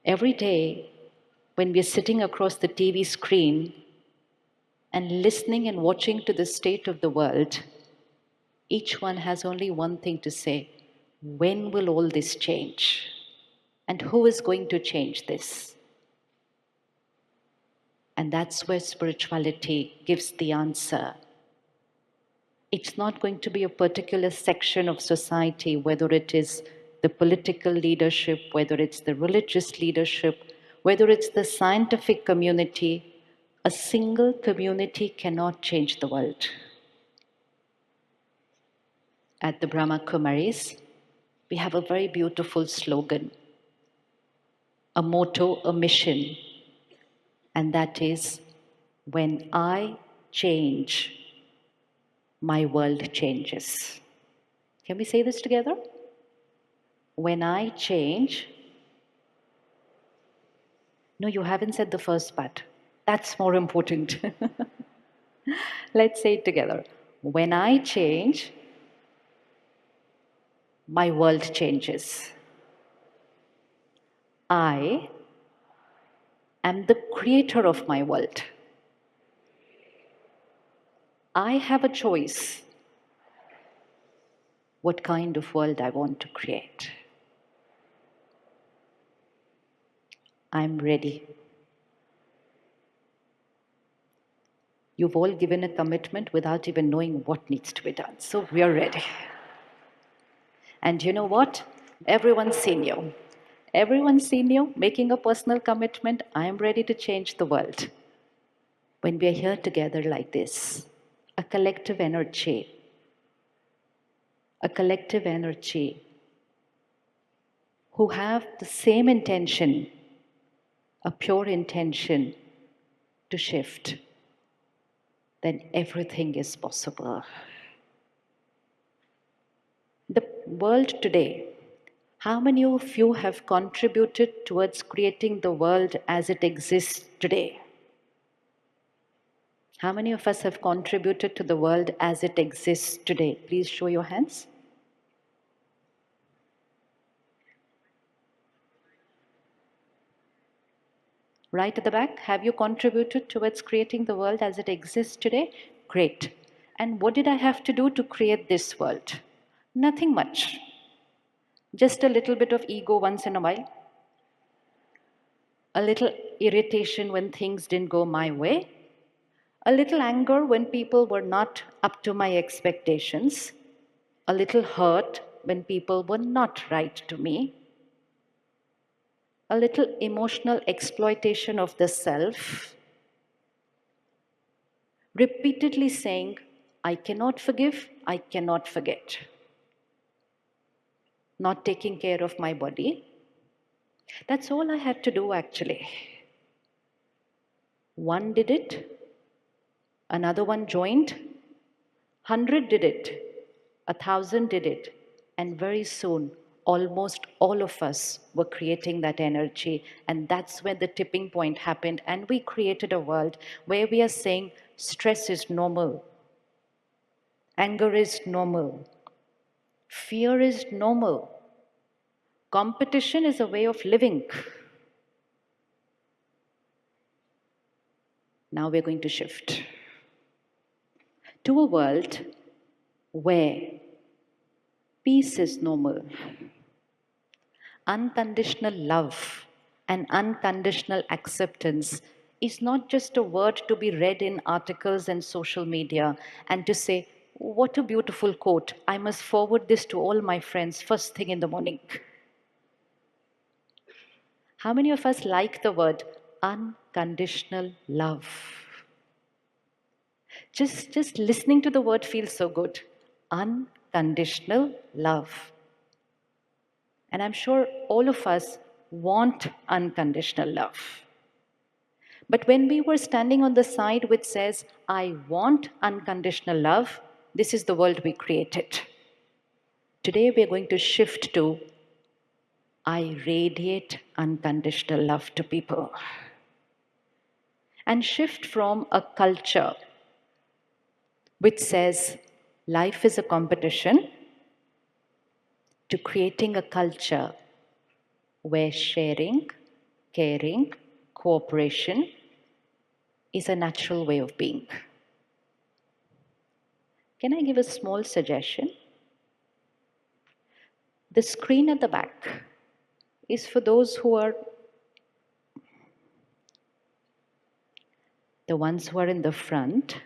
Every day, when we're sitting across the TV screen and listening and watching to the state of the world, each one has only one thing to say: when will all this change? And who is going to change this? And that's where spirituality gives the answer. It's not going to be a particular section of society, whether it is the political leadership, whether it's the religious leadership, whether it's the scientific community. A single community cannot change the world. At the Brahma Kumaris, we have a very beautiful slogan, a motto, a mission, and that is, when I change, my world changes. Can we say this together? When I change. No, you haven't said the first part. That's more important. Let's say it together. When I change, my world changes. I am the creator of my world. I have a choice what kind of world I want to create. I'm ready. You've all given a commitment without even knowing what needs to be done. So we are ready. And you know what? Everyone's seen you. Everyone's seen you making a personal commitment. I am ready to change the world. When we are here together like this, a collective energy, who have the same intention, a pure intention to shift, then everything is possible. The world today, how many of you have contributed towards creating the world as it exists today? How many of us have contributed to the world as it exists today? Please show your hands. Right at the back, have you contributed towards creating the world as it exists today? Great. And what did I have to do to create this world? Nothing much. Just a little bit of ego once in a while. A little irritation when things didn't go my way. A little anger when people were not up to my expectations. A little hurt when people were not right to me. A little emotional exploitation of the self. Repeatedly saying, I cannot forgive, I cannot forget. Not taking care of my body. That's all I had to do actually. One did it, another one joined, 100 did it, 1,000 did it, and very soon almost all of us were creating that energy, and that's when the tipping point happened, and we created a world where we are saying stress is normal, anger is normal, fear is normal, competition is a way of living. Now we're going to shift to a world where peace is normal, unconditional love and unconditional acceptance is not just a word to be read in articles and social media and to say, what a beautiful quote, I must forward this to all my friends first thing in the morning. How many of us like the word unconditional love? Just listening to the word feels so good. Unconditional love. And I'm sure all of us want unconditional love. But when we were standing on the side which says, I want unconditional love, this is the world we created. Today we're going to shift to, I radiate unconditional love to people. And shift from a culture which says life is a competition to creating a culture where sharing, caring, cooperation is a natural way of being. Can I give a small suggestion? The screen at the back is for those who are the ones who are in the front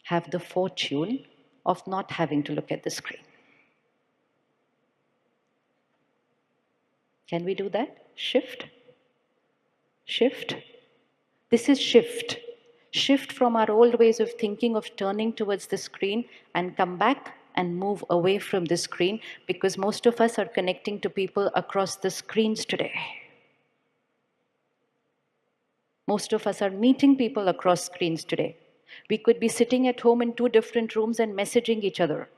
have the fortune of not having to look at the screen. Can we do that? Shift. Shift. This is shift. Shift from our old ways of thinking of turning towards the screen and come back and move away from the screen, because most of us are connecting to people across the screens today. Most of us are meeting people across screens today. We could be sitting at home in 2 different rooms and messaging each other.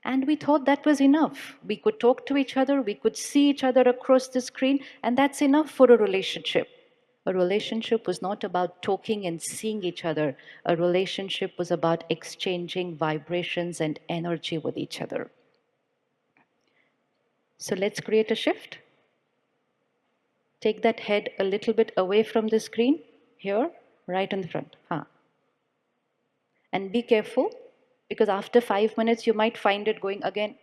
And we thought that was enough. We could talk to each other, we could see each other across the screen, and that's enough for a relationship. A relationship was not about talking and seeing each other. A relationship was about exchanging vibrations and energy with each other. So let's create a shift. Take that head a little bit away from the screen, here, right in the front. And be careful, because after 5 minutes, you might find it going again.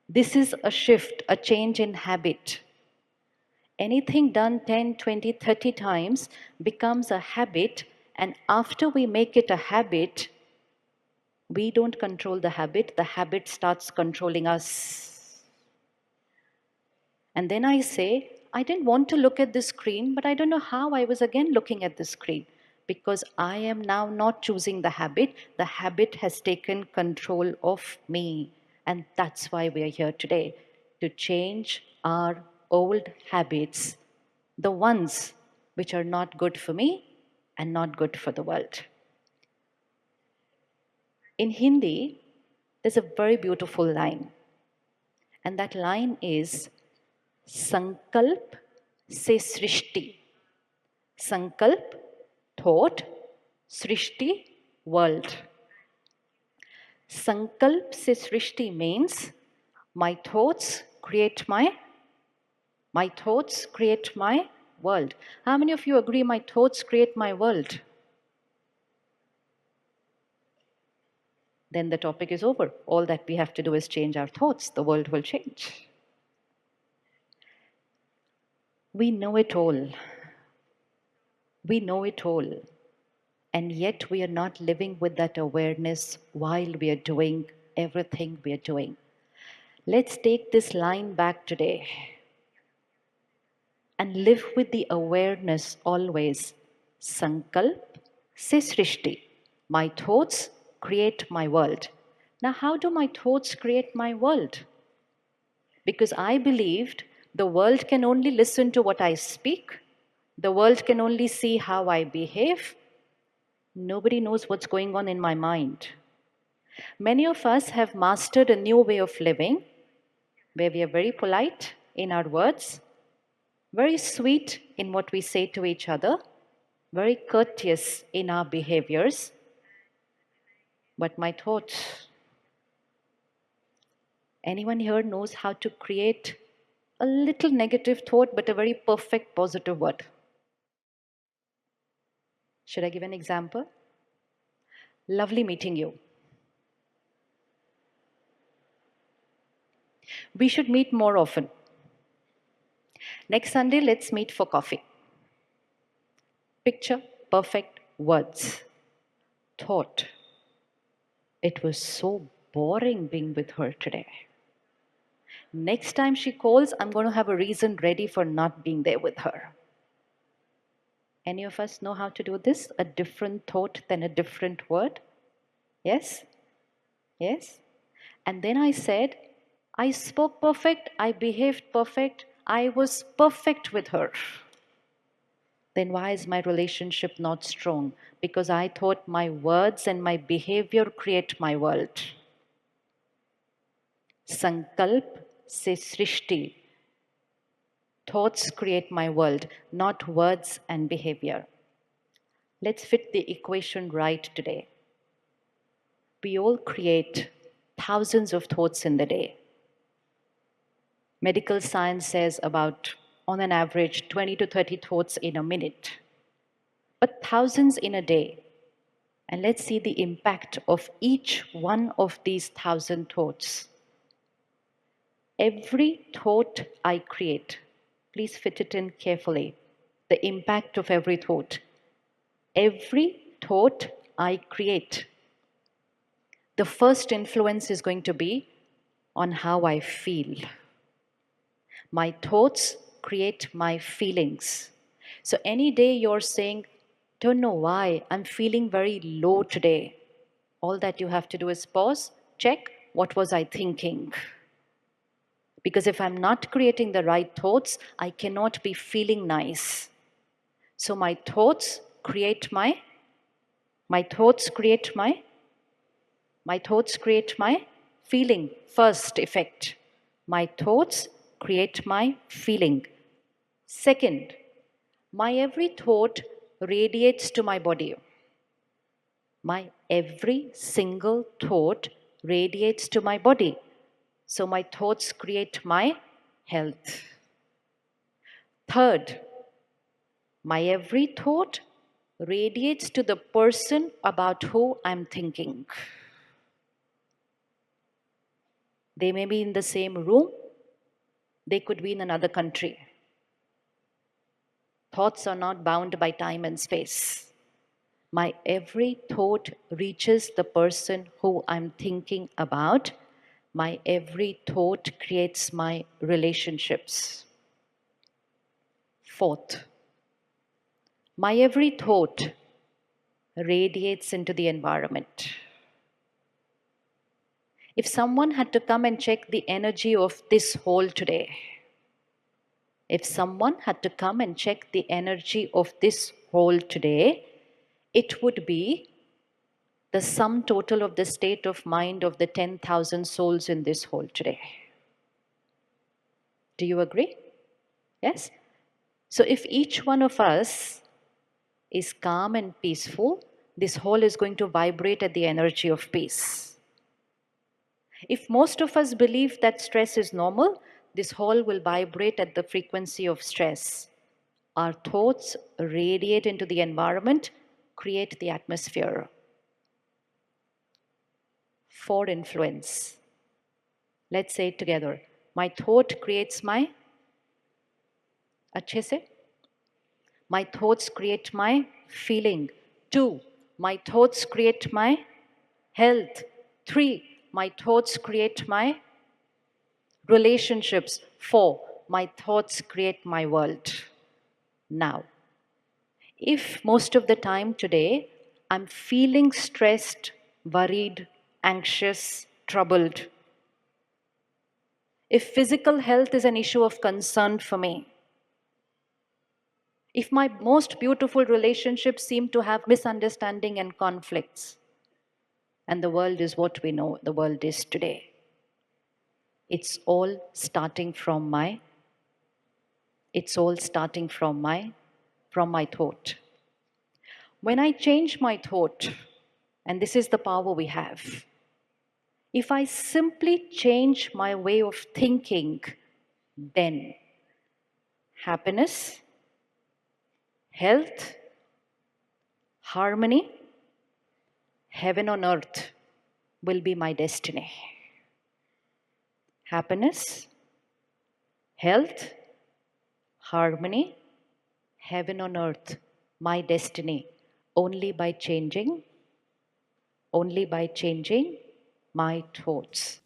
This is a shift, a change in habit. Anything done 10, 20, 30 times becomes a habit, and after we make it a habit, we don't control the habit starts controlling us. And then I say, I didn't want to look at the screen, but I don't know how I was again looking at the screen, because I am now not choosing the habit has taken control of me. And that's why we are here today, to change our old habits, the ones which are not good for me and not good for the world. In Hindi, there's a very beautiful line, and that line is Sankalp se Srishti. Sankalp, thought, Srishti, world. Sankalp se Srishti means my thoughts create my world. How many of you agree my thoughts create my world? Then the topic is over. All that we have to do is change our thoughts. The world will change. We know it all. We know it all. And yet we are not living with that awareness while we are doing everything we are doing. Let's take this line back today and live with the awareness always. Sankalp se Srishti. My thoughts create my world. Now, how do my thoughts create my world? Because I believed the world can only listen to what I speak, the world can only see how I behave. Nobody knows what's going on in my mind. Many of us have mastered a new way of living where we are very polite in our words, very sweet in what we say to each other, very courteous in our behaviors. But my thoughts, anyone here knows how to create a little negative thought but a very perfect positive word? Should I give an example? Lovely meeting you. We should meet more often. Next Sunday, let's meet for coffee. Picture perfect words. Thought. It was so boring being with her today. Next time she calls, I'm going to have a reason ready for not being there with her. Any of us know how to do this? A different thought than a different word? Yes? Yes? And then I said, I spoke perfect, I behaved perfect, I was perfect with her. Then why is my relationship not strong? Because I thought my words and my behavior create my world. Sankalp se Srishti. Thoughts create my world, not words and behavior. Let's fit the equation right today. We all create thousands of thoughts in the day. Medical science says about, on an average, 20 to 30 thoughts in a minute, but thousands in a day. And let's see the impact of each one of these 1,000 thoughts. Every thought I create, please fit it in carefully, the impact of every thought. Every thought I create, the first influence is going to be on how I feel. My thoughts create my feelings. So any day you're saying, don't know why, I'm feeling very low today. All that you have to do is pause, check, what was I thinking? Because if I'm not creating the right thoughts, I cannot be feeling nice. So my thoughts create my feeling. First effect. My thoughts create my feeling. Second, my every thought radiates to my body. My every single thought radiates to my body. So my thoughts create my health. Third, my every thought radiates to the person about who I'm thinking. They may be in the same room, they could be in another country. Thoughts are not bound by time and space. My every thought reaches the person who I'm thinking about. My every thought creates my relationships. Fourth, my every thought radiates into the environment. If someone had to come and check the energy of this hall today, if someone had to come and check the energy of this hall today, it would be the sum total of the state of mind of the 10,000 souls in this hall today. Do you agree? Yes? So if each one of us is calm and peaceful, this hall is going to vibrate at the energy of peace. If most of us believe that stress is normal, this hall will vibrate at the frequency of stress. Our thoughts radiate into the environment, create the atmosphere. For influence. Let's say it together. My thought creates my अच्छे से. My thoughts create my feeling. 2. My thoughts create my health. 3. My thoughts create my relationships. 4. My thoughts create my world. Now, if most of the time today I'm feeling stressed, worried, anxious, troubled, if physical health is an issue of concern for me, if my most beautiful relationships seem to have misunderstanding and conflicts, and the world is what we know the world is today, it's all starting from my thought. When I change my thought, and this is the power we have, if I simply change my way of thinking, then happiness, health, harmony, heaven on earth will be my destiny. Happiness, health, harmony, heaven on earth, my destiny, only by changing my thoughts.